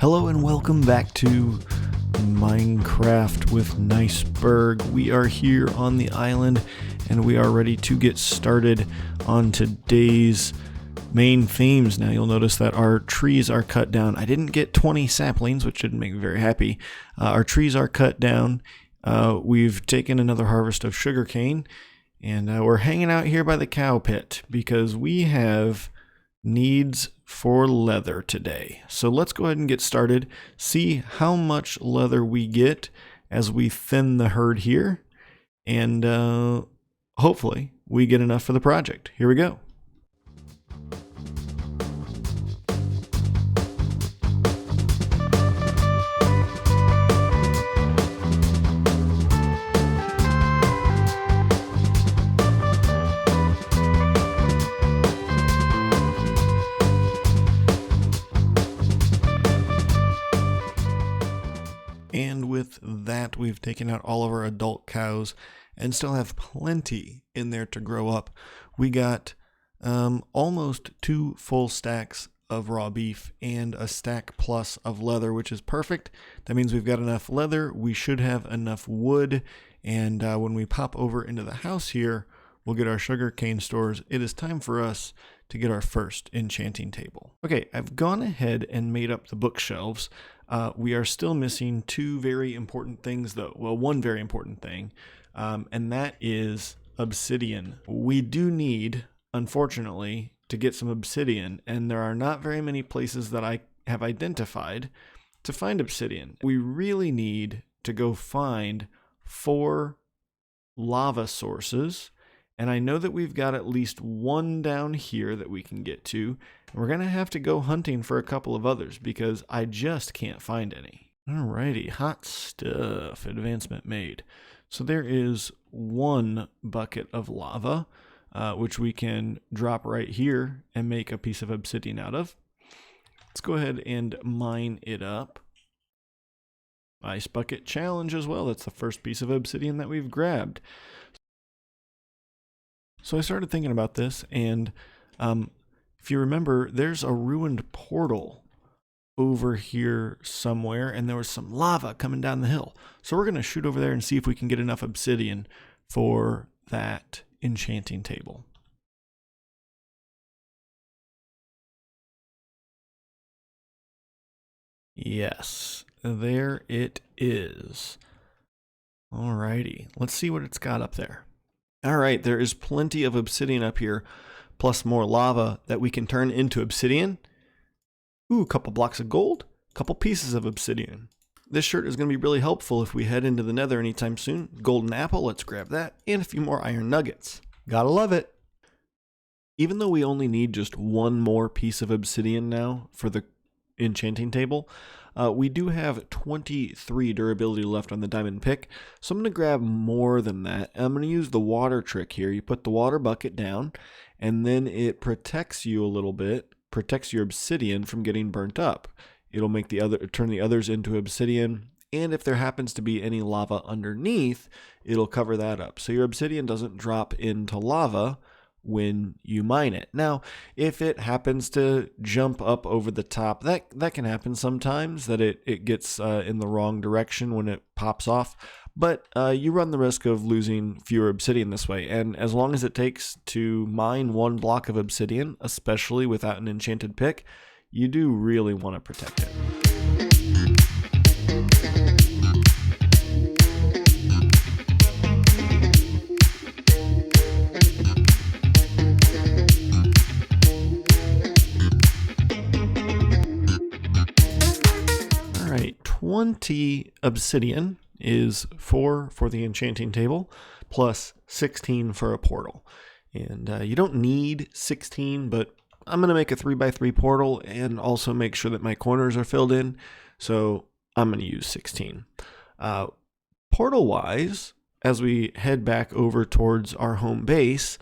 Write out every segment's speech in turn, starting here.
Hello and welcome back to Minecraft with Niceberg. We are here on the island and we are ready to get started on today's main themes. Now you'll notice that our trees are cut down. I didn't get 20 saplings, which didn't make me very happy. Our trees are cut down. We've taken another harvest of sugarcane and we're hanging out here by the cow pit because we have needs for leather today. So let's go ahead and get started, see how much leather we get as we thin the herd here, and hopefully we get enough for the project. Here we go. And with that, we've taken out all of our adult cows and still have plenty in there to grow up. We got almost 2 full stacks of raw beef and a stack plus of leather, which is perfect. That means we've got enough leather. We should have enough wood. And when we pop over into the house here, we'll get our sugarcane stores. It is time for us to get our first enchanting table. Okay, I've gone ahead and made up the bookshelves. We are still missing 2 very important things though. Well, one very important thing, and that is obsidian. We do need, unfortunately, to get some obsidian, and there are not very many places that I have identified to find obsidian. We really need to go find 4 lava sources. And I know that we've got at least 1 down here that we can get to. And we're going to have to go hunting for a couple of others because I just can't find any. Alrighty, hot stuff. Advancement made. So there is 1 bucket of lava, which we can drop right here and make a piece of obsidian out of. Let's go ahead and mine it up. Ice bucket challenge as well. That's the first piece of obsidian that we've grabbed. So I started thinking about this, and if you remember, there's a ruined portal over here somewhere, and there was some lava coming down the hill. So we're going to shoot over there and see if we can get enough obsidian for that enchanting table. Yes, there it is. Alrighty, let's see what it's got up there. All right, there is plenty of obsidian up here, plus more lava that we can turn into obsidian. Ooh, a couple blocks of gold, a couple pieces of obsidian. This shirt is going to be really helpful if we head into the nether anytime soon. Golden apple, let's grab that, and a few more iron nuggets. Gotta love it. Even though we only need just 1 more piece of obsidian now for the enchanting table, we do have 23 durability left on the diamond pick, so I'm going to grab more than that. I'm going to use the water trick here. You put the water bucket down, and then it protects you a little bit, protects your obsidian from getting burnt up. It'll make turn the others into obsidian, and if there happens to be any lava underneath, it'll cover that up. So your obsidian doesn't drop into lava when you mine it. Now, if it happens to jump up over the top, that can happen sometimes, that it gets in the wrong direction when it pops off, but you run the risk of losing fewer obsidian this way, and as long as it takes to mine 1 block of obsidian, especially without an enchanted pick, you do really want to protect it. All right, 20 obsidian is 4 for the enchanting table, plus 16 for a portal. And you don't need 16, but I'm going to make a 3x3 portal and also make sure that my corners are filled in, so I'm going to use 16. Portal-wise, as we head back over towards our home base,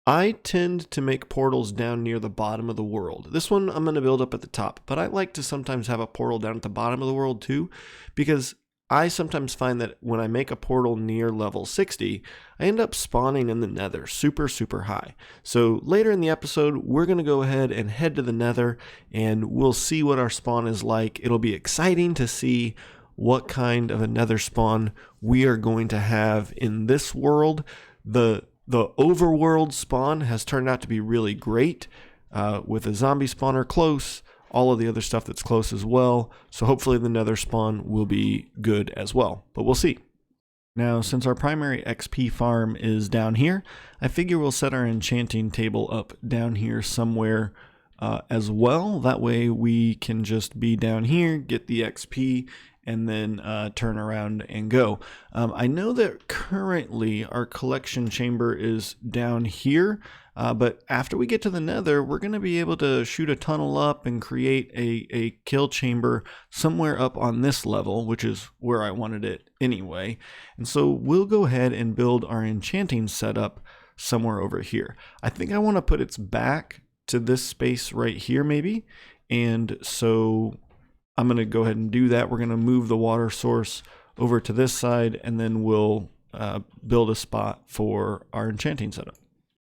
I tend to make portals down near the bottom of the world. This one I'm going to build up at the top, but I like to sometimes have a portal down at the bottom of the world too, because I sometimes find that when I make a portal near level 60, I end up spawning in the nether super, super high. So later in the episode, we're going to go ahead and head to the nether, and we'll see what our spawn is like. It'll be exciting to see what kind of a nether spawn we are going to have in this world. The overworld spawn has turned out to be really great, with a zombie spawner close, all of the other stuff that's close as well. So hopefully the nether spawn will be good as well, but we'll see. Now, since our primary XP farm is down here, I figure we'll set our enchanting table up down here somewhere as well. That way we can just be down here, get the XP, and then turn around and go. I know that currently our collection chamber is down here, but after we get to the nether, we're going to be able to shoot a tunnel up and create a kill chamber somewhere up on this level, which is where I wanted it anyway. And so we'll go ahead and build our enchanting setup somewhere over here. I think I want to put its back to this space right here maybe. And so I'm going to go ahead and do that. We're going to move the water source over to this side, and then we'll build a spot for our enchanting setup.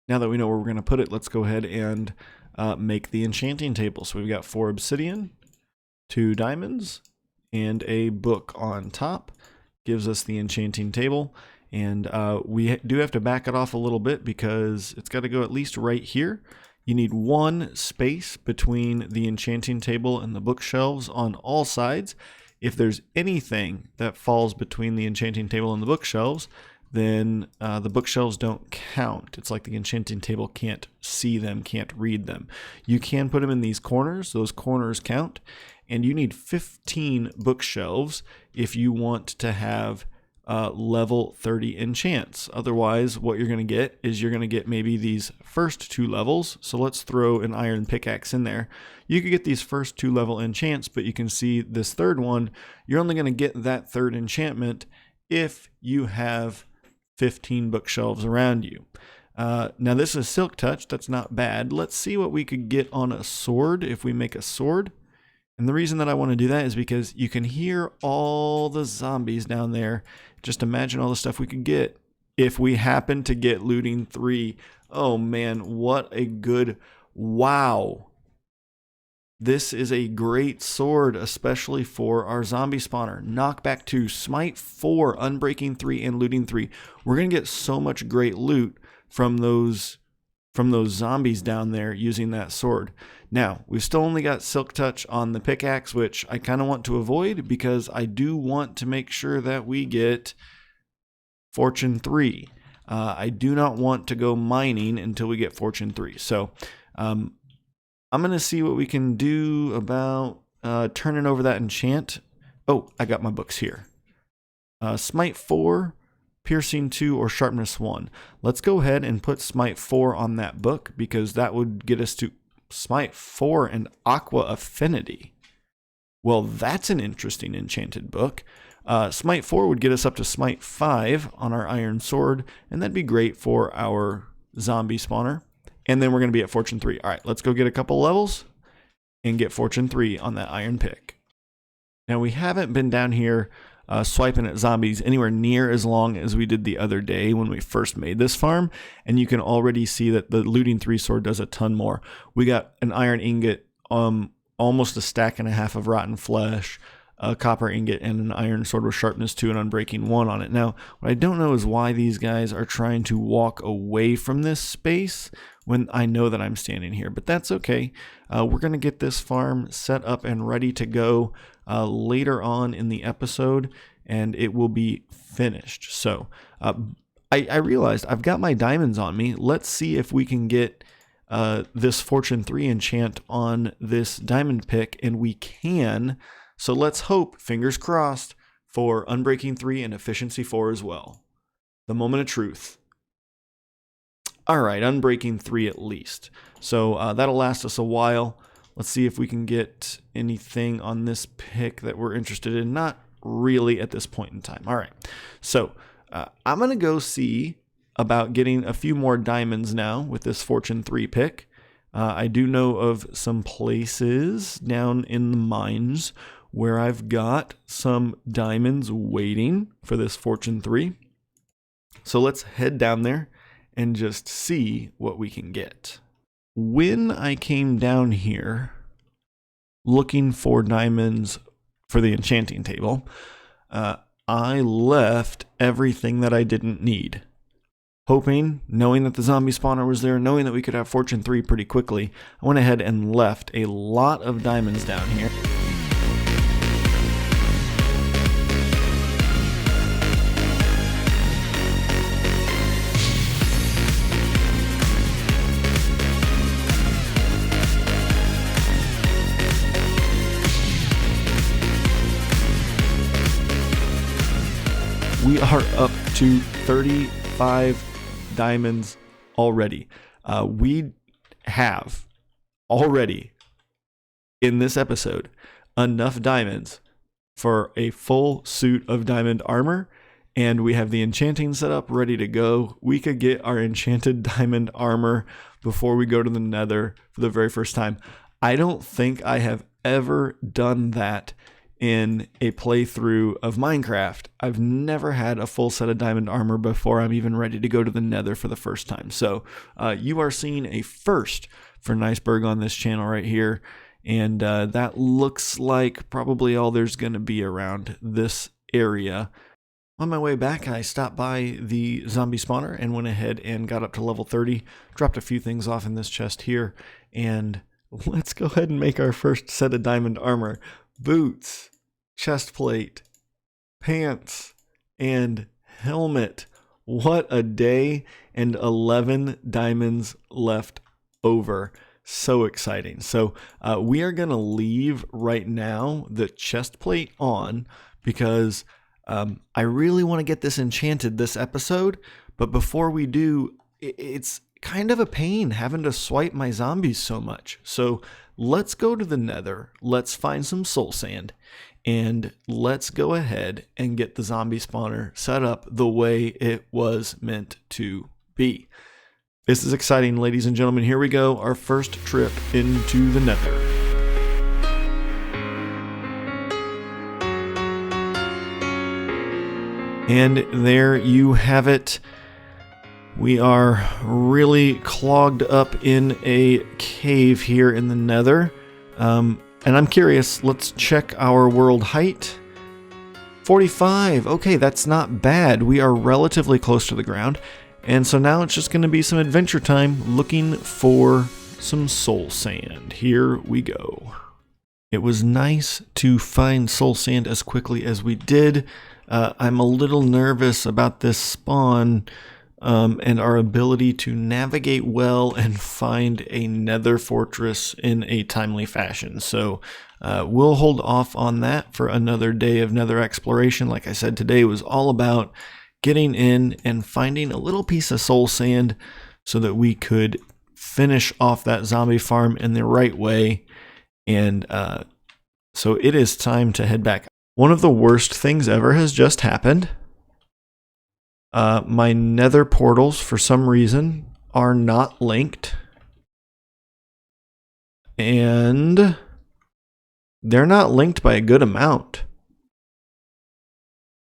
Now that we know where we're going to put it, let's go ahead and make the enchanting table. So we've got 4 obsidian, 2 diamonds, and a book on top. Gives us the enchanting table. And we do have to back it off a little bit because it's got to go at least right here. You need 1 space between the enchanting table and the bookshelves on all sides. If there's anything that falls between the enchanting table and the bookshelves, then the bookshelves don't count. It's like the enchanting table can't see them, can't read them. You can put them in these corners. Those corners count. And you need 15 bookshelves if you want to have level 30 enchants. Otherwise, what you're going to get is you're going to get maybe these first 2 levels. So let's throw an iron pickaxe in there. You could get these first 2 level enchants, but you can see this third one, you're only going to get that third enchantment if you have 15 bookshelves around you. Now this is silk touch. That's not bad. Let's see what we could get on a sword if we make a sword. And the reason that I want to do that is because you can hear all the zombies down there. Just imagine all the stuff we could get if we happen to get looting 3. Oh man, what a good, wow. This is a great sword, especially for our zombie spawner. Knockback 2, smite 4, unbreaking 3, and looting 3. We're going to get so much great loot from those zombies down there using that sword. Now, we've still only got silk touch on the pickaxe, which I kind of want to avoid because I do want to make sure that we get fortune 3. I do not want to go mining until we get fortune 3. So I'm going to see what we can do about turning over that enchant. Oh, I got my books here. Smite 4, Piercing 2, or Sharpness 1. Let's go ahead and put Smite 4 on that book because that would get us to Smite 4 and Aqua Affinity. Well, that's an interesting enchanted book. Smite 4 would get us up to Smite 5 on our Iron Sword, and that'd be great for our zombie spawner. And then we're going to be at Fortune 3. All right, let's go get a couple levels and get Fortune 3 on that iron pick. Now, we haven't been down here swiping at zombies anywhere near as long as we did the other day when we first made this farm. And you can already see that the looting 3 sword does a ton more. We got an iron ingot, almost a stack and a half of rotten flesh, a copper ingot, and an iron sword with sharpness 2 and unbreaking 1 on it. Now, what I don't know is why these guys are trying to walk away from this space when I know that I'm standing here, but that's okay. We're going to get this farm set up and ready to go later on in the episode, and it will be finished. So I realized I've got my diamonds on me. Let's see if we can get this Fortune 3 enchant on this diamond pick, and we can. So let's hope, fingers crossed, for Unbreaking 3 and Efficiency 4 as well. The moment of truth. All right, Unbreaking 3 at least. So that'll last us a while. Let's see if we can get anything on this pick that we're interested in. Not really at this point in time. All right, so I'm going to go see about getting a few more diamonds now with this Fortune 3 pick. I do know of some places down in the mines where I've got some diamonds waiting for this Fortune 3. So let's head down there and just see what we can get. When I came down here looking for diamonds for the enchanting table, I left everything that I didn't need. Hoping, knowing that the zombie spawner was there, knowing that we could have Fortune 3 pretty quickly, I went ahead and left a lot of diamonds down here. We are up to 35 diamonds already. We have already in this episode enough diamonds for a full suit of diamond armor, and we have the enchanting setup ready to go. We could get our enchanted diamond armor before we go to the Nether for the very first time. I don't think I have ever done that in a playthrough of Minecraft. I've never had a full set of diamond armor before I'm even ready to go to the Nether for the first time. So you are seeing a first for Niceberg on this channel right here. And that looks like probably all there's going to be around this area. On my way back, I stopped by the zombie spawner and went ahead and got up to level 30, dropped a few things off in this chest here, and let's go ahead and make our first set of diamond armor. Boots, chest plate, pants, and helmet. What a day, and 11 diamonds left over. So exciting. So we are going to leave right now the chest plate on because I really want to get this enchanted this episode. But before we do, it's kind of a pain having to swipe my zombies so much. So let's go to the Nether. Let's find some soul sand. And let's go ahead and get the zombie spawner set up the way it was meant to be. This is exciting, ladies and gentlemen. Here we go, our first trip into the Nether. And there you have it. We are really clogged up in a cave here in the Nether. And I'm curious, let's check our world height. 45, okay, that's not bad. We are relatively close to the ground. And so now it's just going to be some adventure time looking for some soul sand. Here we go. It was nice to find soul sand as quickly as we did. I'm a little nervous about this spawn and our ability to navigate well and find a nether fortress in a timely fashion. So we'll hold off on that for another day of nether exploration. Like I said, today was all about getting in and finding a little piece of soul sand so that we could finish off that zombie farm in the right way. And so it is time to head back. One of the worst things ever has just happened. My nether portals, for some reason, are not linked. And they're not linked by a good amount.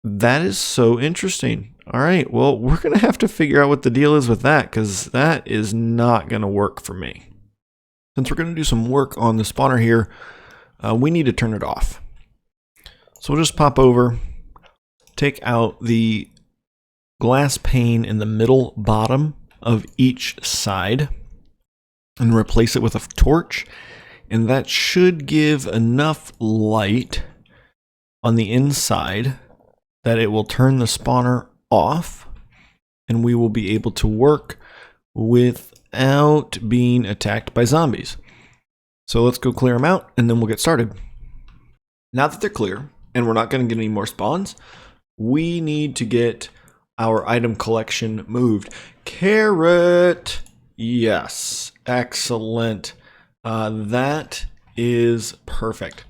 That is so interesting. All right, well, we're going to have to figure out what the deal is with that, because that is not going to work for me. Since we're going to do some work on the spawner here, we need to turn it off. So we'll just pop over, take out the glass pane in the middle bottom of each side, and replace it with a torch. And that should give enough light on the inside that it will turn the spawner off, and we will be able to work without being attacked by zombies. So let's go clear them out, and then we'll get started. Now that they're clear, and we're not going to get any more spawns, we need to get our item collection moved. Carrot! Yes, excellent. That is perfect.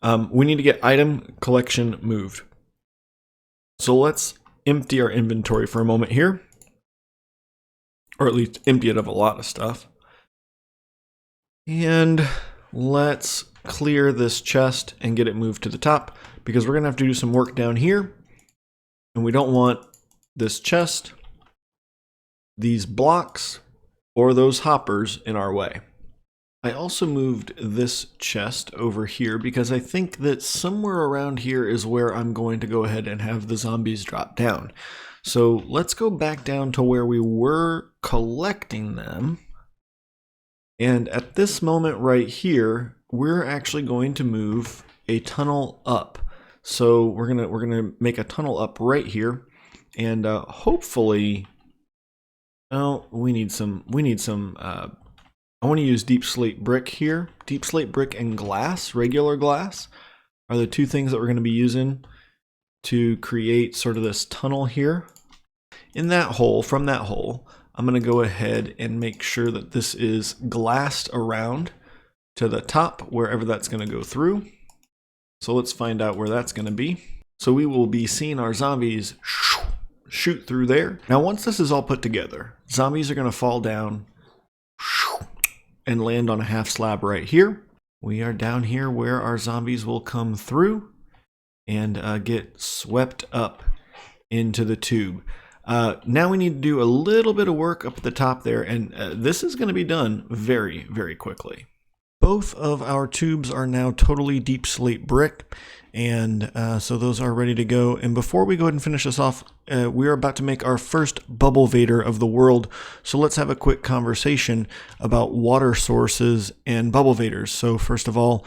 We need to get item collection moved. So let's empty our inventory for a moment here. Or at least empty it of a lot of stuff. And let's clear this chest and get it moved to the top, because we're going to have to do some work down here. And we don't want this chest, these blocks, or those hoppers in our way. I also moved this chest over here because I think that somewhere around here is where I'm going to go ahead and have the zombies drop down. So let's go back down to where we were collecting them. And at this moment right here, we're actually going to move a tunnel up. So we're gonna make a tunnel up right here, and hopefully, oh, we need some. I want to use deep slate brick here. Deep slate brick and glass, regular glass, are the two things that we're going to be using to create sort of this tunnel here. In that hole, from that hole, I'm going to go ahead and make sure that this is glassed around to the top, wherever that's going to go through. So let's find out where that's going to be. So we will be seeing our zombies shoot through there. Now, once this is all put together, zombies are going to fall down and land on a half slab right here. We are down here where our zombies will come through and get swept up into the tube. Now we need to do a little bit of work up at the top there, and this is going to be done very, very quickly. Both of our tubes are now totally deep slate brick, and so those are ready to go. And before we go ahead and finish this off, we are about to make our first Bubblevator of the world. So let's have a quick conversation about water sources and Bubblevators. So first of all,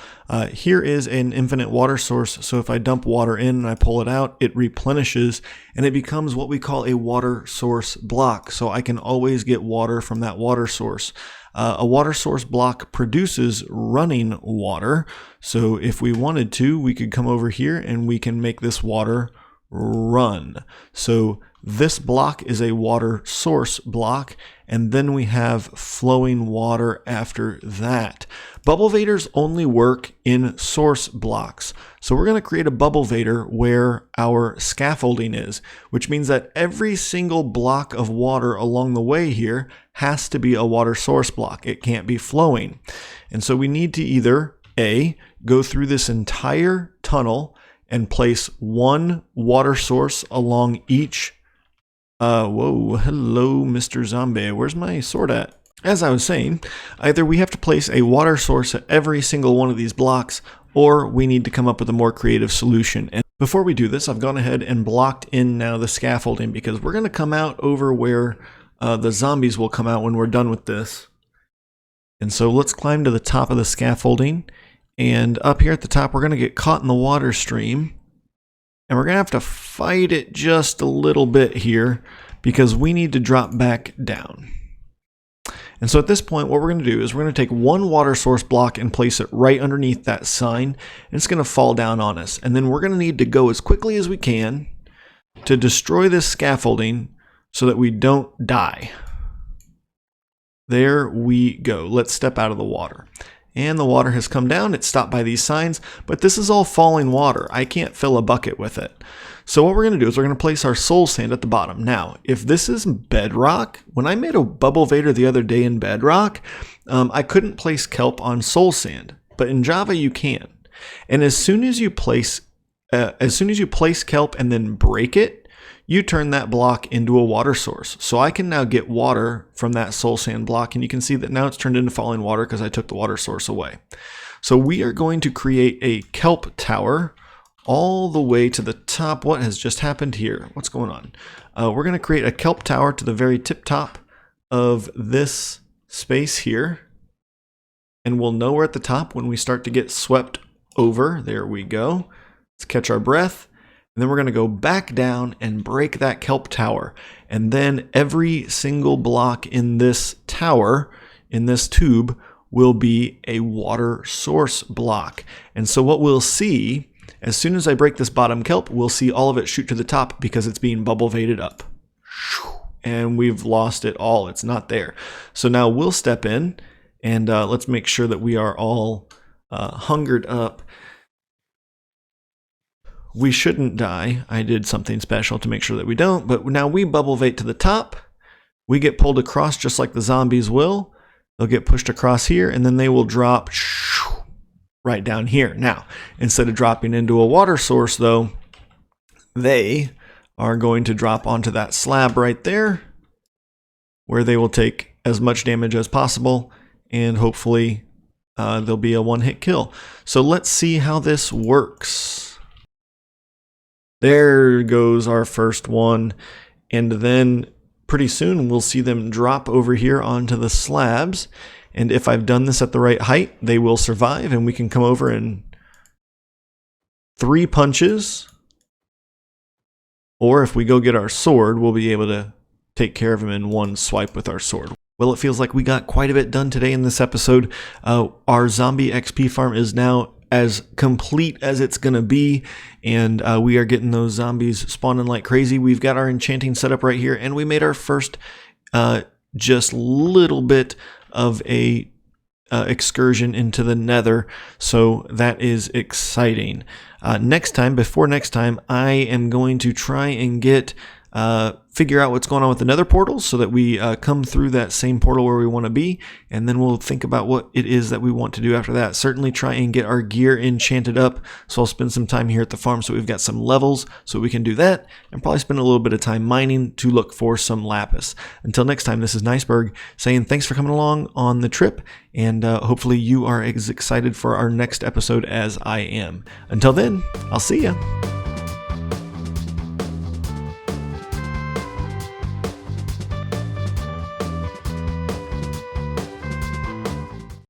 here is an infinite water source. So if I dump water in and I pull it out, it replenishes and it becomes what we call a water source block. So I can always get water from that water source. A water source block produces running water. So if we wanted to, we could come over here and we can make this water run. So this block is a water source block, and then we have flowing water after that. Bubblevators only work in source blocks. So we're going to create a Bubblevator where our scaffolding is, which means that every single block of water along the way here has to be a water source block. It can't be flowing. And so we need to either A, go through this entire tunnel and place one water source along each. Whoa, hello, Mr. Zombie. Where's my sword at? As I was saying, either we have to place a water source at every single one of these blocks, or we need to come up with a more creative solution. And before we do this, I've gone ahead and blocked in now the scaffolding, because we're going to come out over where the zombies will come out when we're done with this. And so let's climb to the top of the scaffolding. And up here at the top, we're going to get caught in the water stream. And we're going to have to fight it just a little bit here, because we need to drop back down. And so at this point, what we're going to do is we're going to take one water source block and place it right underneath that sign. And it's going to fall down on us. And then we're going to need to go as quickly as we can to destroy this scaffolding so that we don't die. There we go. Let's step out of the water. And the water has come down. It's stopped by these signs, but this is all falling water. I can't fill a bucket with it. So what we're going to do is we're going to place our soul sand at the bottom. Now, if this is bedrock, when I made a Bubblevator the other day in bedrock, I couldn't place kelp on soul sand, but in Java you can. And as soon as you place kelp and then break it, you turn that block into a water source. So I can now get water from that soul sand block, and you can see that now it's turned into falling water because I took the water source away. So we are going to create a kelp tower all the way to the top. What has just happened here? What's going on? We're going to create a kelp tower to the very tip top of this space here. And we'll know we're at the top when we start to get swept over. There we go. Let's catch our breath. And then we're going to go back down and break that kelp tower. And then every single block in this tower, in this tube, will be a water source block. And so what we'll see, as soon as I break this bottom kelp, we'll see all of it shoot to the top because it's being Bubblevated up. And we've lost it all. It's not there. So now we'll step in and let's make sure that we are all hungered up. We shouldn't die. I did something special to make sure that we don't, but now we Bubblevat to the top. We get pulled across just like the zombies will. They'll get pushed across here, and then they will drop right down here. Now, instead of dropping into a water source, though, they are going to drop onto that slab right there, where they will take as much damage as possible, and hopefully there'll be a one-hit kill. So let's see how this works. There goes our first one, and then pretty soon we'll see them drop over here onto the slabs, and if I've done this at the right height, they will survive, and we can come over and 3 punches, or if we go get our sword, we'll be able to take care of him in 1 swipe with our sword. Well, it feels like we got quite a bit done today in this episode. Our zombie XP farm is now as complete as it's going to be, and we are getting those zombies spawning like crazy. We've got our enchanting setup right here, and we made our first just little bit of a excursion into the nether, so that is exciting. Before next time, I am going to try and figure out what's going on with the nether portals so that we come through that same portal where we want to be, and then we'll think about what it is that we want to do after that. Certainly try and get our gear enchanted up, so I'll spend some time here at the farm so we've got some levels so we can do that, and probably spend a little bit of time mining to look for some lapis. Until next time, this is Niceberg saying thanks for coming along on the trip, and hopefully you are as excited for our next episode as I am. Until then, I'll see ya.